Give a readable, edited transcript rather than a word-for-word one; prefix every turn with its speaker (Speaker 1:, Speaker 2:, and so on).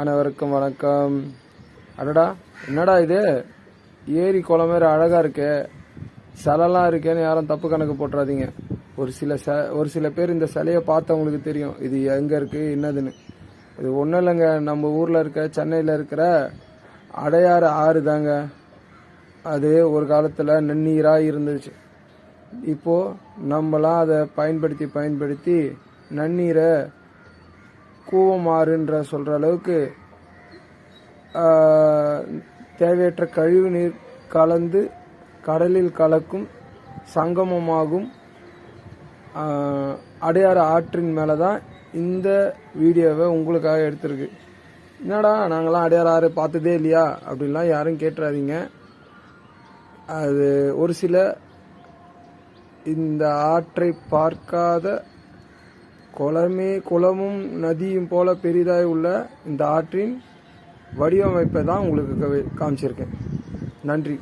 Speaker 1: அனைவருக்கும் வணக்கம். அடடா, என்னடா இது ஏரி குளம் வேறு அழகா இருக்கு, சிலைலாம் இருக்கேன்னு யாரும் தப்பு கணக்கு போட்டுறாதீங்க. ஒரு சில பேர் இந்த சிலையை பார்த்தவங்களுக்கு தெரியும் இது எங்க இருக்கு என்னதுன்னு. இது ஒன்றும் இல்லைங்க, நம்ம ஊர்ல இருக்க சென்னையில் இருக்கிற அடையாறு ஆறு தாங்க. அது ஒரு காலத்துல நன்னீராக இருந்துச்சு. இப்போ நம்மளாம் அதை பயன்படுத்தி நன்னீரை கூவமாறுன்ற சொல்ற அளவுக்கு தேவையற்ற கழிவு நீர் கலந்து கடலில் கலக்கும் சங்கமமாகும் அடையாறு ஆற்றின் மேலதான் இந்த வீடியோவை உங்களுக்காக எடுத்திருக்கு. என்னடா நாங்களாம் அடையாறு ஆறு பார்த்ததே இல்லையா அப்படின்லாம் யாரும் கேட்டுறாதீங்க. அது ஒரு சில இந்த ஆற்றை பார்க்காத குளமும் நதியும் போல பெரிதாய் உள்ள இந்த ஆற்றின் வடிவமைப்பை தான் உங்களுக்கு காமிச்சிருக்கேன். நன்றி.